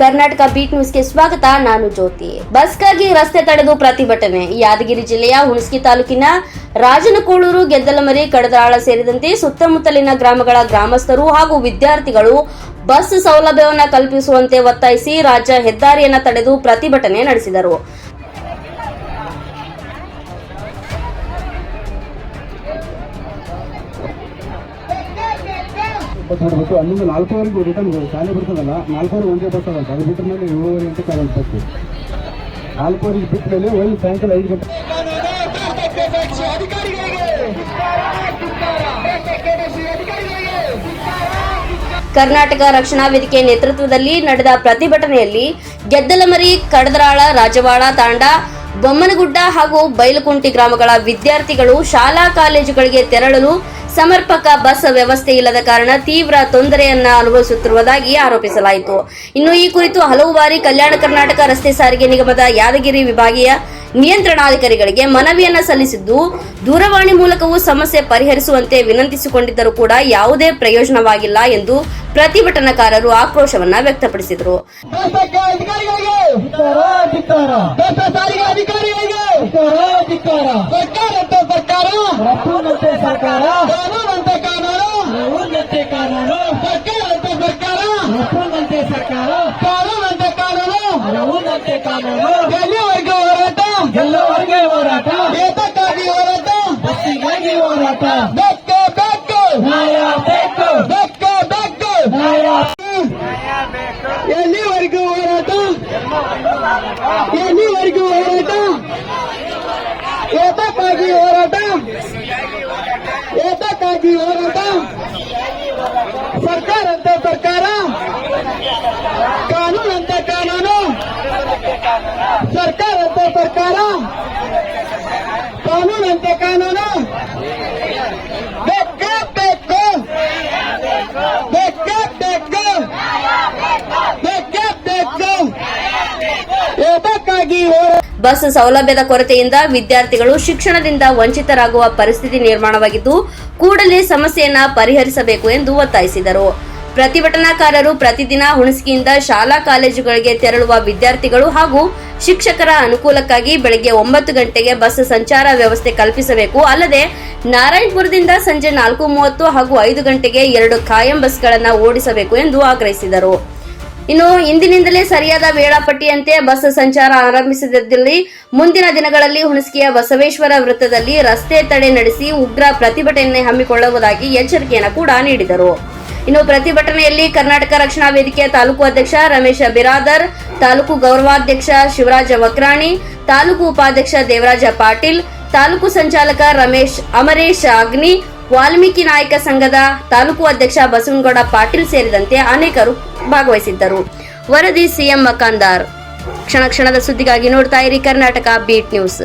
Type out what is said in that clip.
Karnataka beet ನ್ಯೂಸ್ಗೆ ಸ್ವಾಗತ. ನಾನು ಜ್ಯೋತಿ. ಬಸ್ಗಾಗಿ ರಸ್ತೆ ತಡೆದು ಪ್ರತಿಭಟನೆ. ಯಾದಗಿರಿ ಜಿಲ್ಲೆಯ ಹುಣಸಗಿ ತಾಲೂಕಿನ ರಾಜನಕೋಳೂರು, ಗೆದ್ದಲಮರಿ, ಕಡದಾಳ ಸೇರಿದಂತೆ ಸುತ್ತಮುತ್ತಲಿನ ಗ್ರಾಮಗಳ ಗ್ರಾಮಸ್ಥರು ಹಾಗೂ ವಿದ್ಯಾರ್ಥಿಗಳು ಬಸ್ ಸೌಲಭ್ಯವನ್ನು ಕಲ್ಪಿಸುವಂತೆ ಒತ್ತಾಯಿಸಿ ರಾಜ್ಯ ಹೆದ್ದಾರಿಯನ್ನು ತಡೆದು ಪ್ರತಿಭಟನೆ ನಡೆಸಿದರು. ಬಸ್ ಅಲ್ಲಿಂದ 4 ರಿಟರ್ನ್ ಶಾಲೆ ಬರ್ತದಲ್ಲ, 4 ಒಂದೇ ಬಸ್ ಅದಂತ. ಅದು ಬಿಟ್ಟ ಮೇಲೆ 7:30 ಗಂಟೆ ಕಾಲೇಜ್ ಬಸ್ಸು. 4 ಬಿಟ್ಟ ಮೇಲೆ ಒಂದು ಸಾಯಂಕಾಲ 5 ಗಂಟೆ. ಕರ್ನಾಟಕ ರಕ್ಷಣಾ ವೇದಿಕೆ ನೇತೃತ್ವದಲ್ಲಿ ನಡೆದ ಪ್ರತಿಭಟನೆಯಲ್ಲಿ ಗೆದ್ದಲಮರಿ, ಕಡದರಾಳ, ರಾಜವಾಡ ತಾಂಡಾ, ಬೊಮ್ಮನಗುಡ್ಡ ಹಾಗೂ ಬೈಲಕುಂಟಿ ಗ್ರಾಮಗಳ ವಿದ್ಯಾರ್ಥಿಗಳು ಶಾಲಾ ಕಾಲೇಜುಗಳಿಗೆ ತೆರಳಲು ಸಮರ್ಪಕ ಬಸ್ ವ್ಯವಸ್ಥೆ ಇಲ್ಲದ ಕಾರಣ ತೀವ್ರ ತೊಂದರೆಯನ್ನ ಅನುಭವಿಸುತ್ತಿರುವುದಾಗಿ ಆರೋಪಿಸಲಾಯಿತು. ಇನ್ನು ಈ ಕುರಿತು ಹಲವು ಬಾರಿ ಕಲ್ಯಾಣ ಕರ್ನಾಟಕ ರಸ್ತೆ ಸಾರಿಗೆ ನಿಗಮದ ಯಾದಗಿರಿ ವಿಭಾಗೀಯ ನಿಯಂತ್ರಣಾಧಿಕಾರಿಗಳಿಗೆ ಮನವಿಯನ್ನ ಸಲ್ಲಿಸಿದ್ದು, ದೂರವಾಣಿ ಮೂಲಕವೂ ಸಮಸ್ಯೆ ಪರಿಹರಿಸುವಂತೆ ವಿನಂತಿಸಿಕೊಂಡಿದ್ದರೂ ಕೂಡ ಯಾವುದೇ ಪ್ರಯೋಜನವಾಗಿಲ್ಲ ಎಂದು ಪ್ರತಿಭಟನಾಕಾರರು ಆಕ್ರೋಶವನ್ನ ವ್ಯಕ್ತಪಡಿಸಿದರು. ಗೆಲ್ಲುವರೆಗೆ ಹೋರಾಟ, ಏತಕ್ಕಾಗಿ ಹೋರಾಟ, ಬಸ್ಸಿಗಾಗಿ ಹೋರಾಟ, ಬೆಕ್ಕು ಬೆಕ್ಕು ನ್ಯಾಯ ಬೇಕು, ಬೆಕ್ಕು ಬೆಕ್ಕು ನ್ಯಾಯ ಬೇಕು. ಎಲ್ಲಿವರೆಗೂ ಹೋರಾಟ, ಎಲ್ಲಿವರೆಗೂ ಹೋರಾಟ, ಏತಕ್ಕಾಗಿ ಹೋರಾಟ, ಏತಕ್ಕಾಗಿ ಹೋರಾಟ. ಸರ್ಕಾರ ಅಂತ ಸರ್ಕಾರ, ಕಾನೂನು ಅಂತ ಕಾನೂನು, ಸರ್ಕಾರ ಅಂತ ಸರ್ಕಾರ, ಕಾನೂನಂತೆ ಕಾನೂನು. ಬೆಕ್ಕು ಬೆಕ್ಕು, ಬೆಕ್ಕು ಬೆಕ್ಕು, ಬೆಕ್ಕು ಬೆಕ್ಕು, ಏತಕ್ಕಾಗಿ ಬಸ್ ಸೌಲಭ್ಯದ ಕೊರತೆಯಿಂದ ವಿದ್ಯಾರ್ಥಿಗಳು ಶಿಕ್ಷಣದಿಂದ ವಂಚಿತರಾಗುವ ಪರಿಸ್ಥಿತಿ ನಿರ್ಮಾಣವಾಗಿದ್ದು, ಕೂಡಲೇ ಸಮಸ್ಯೆಯನ್ನ ಪರಿಹರಿಸಬೇಕು ಎಂದು ಒತ್ತಾಯಿಸಿದರು. ಪ್ರತಿಭಟನಾಕಾರರು ಪ್ರತಿದಿನ ಹುಣಸಗಿಯಿಂದ ಶಾಲಾ ಕಾಲೇಜುಗಳಿಗೆ ತೆರಳುವ ವಿದ್ಯಾರ್ಥಿಗಳು ಹಾಗೂ ಶಿಕ್ಷಕರ ಅನುಕೂಲಕ್ಕಾಗಿ ಬೆಳಗ್ಗೆ 9 ಗಂಟೆಗೆ ಬಸ್ ಸಂಚಾರ ವ್ಯವಸ್ಥೆ ಕಲ್ಪಿಸಬೇಕು. ಅಲ್ಲದೆ ನಾರಾಯಣಪುರದಿಂದ ಸಂಜೆ 4:30 ಹಾಗೂ 5 ಗಂಟೆಗೆ 2 ಖಾಯಂ ಬಸ್ಗಳನ್ನು ಓಡಿಸಬೇಕು ಎಂದು ಆಗ್ರಹಿಸಿದರು. ಇನ್ನು ಇಂದಿನಿಂದಲೇ ಸರಿಯಾದ ವೇಳಾಪಟ್ಟಿಯಂತೆ ಬಸ್ ಸಂಚಾರ ಆರಂಭಿಸದಿದ್ದಲ್ಲಿ ಮುಂದಿನ ದಿನಗಳಲ್ಲಿ ಹುಣಸಗಿಯ ಬಸವೇಶ್ವರ ವೃತ್ತದಲ್ಲಿ ರಸ್ತೆ ತಡೆ ನಡೆಸಿ ಉಗ್ರ ಪ್ರತಿಭಟನೆ ಹಮ್ಮಿಕೊಳ್ಳುವುದಾಗಿ ಎಚ್ಚರಿಕೆಯನ್ನು ಕೂಡ ನೀಡಿದರು. ಇನ್ನು ಪ್ರತಿಭಟನೆಯಲ್ಲಿ ಕರ್ನಾಟಕ ರಕ್ಷಣಾ ವೇದಿಕೆಯ ತಾಲೂಕು ಅಧ್ಯಕ್ಷ ರಮೇಶ ಬಿರಾದರ್, ತಾಲೂಕು ಗೌರವಾಧ್ಯಕ್ಷ ಶಿವರಾಜ ವಕ್ರಾಣಿ, ತಾಲೂಕು ಉಪಾಧ್ಯಕ್ಷ ದೇವರಾಜ ಪಾಟೀಲ್, ತಾಲೂಕು ಸಂಚಾಲಕ ಅಮರೇಶ್ ಅಗ್ನಿ, ವಾಲ್ಮೀಕಿ ನಾಯಕ ಸಂಘದ ತಾಲೂಕು ಅಧ್ಯಕ್ಷ ಬಸವನಗೌಡ ಪಾಟೀಲ್ ಸೇರಿದಂತೆ ಅನೇಕರು ಭಾಗವಹಿಸಿದ್ದರು. ವರದಿ ಸಿಎಂ ಮಕಾಂದಾರ್. ಕ್ಷಣ ಕ್ಷಣದ ಸುದ್ದಿಗಾಗಿ ನೋಡ್ತಾ ಇರಿ ಕರ್ನಾಟಕ ಬೀಟ್ ನ್ಯೂಸ್.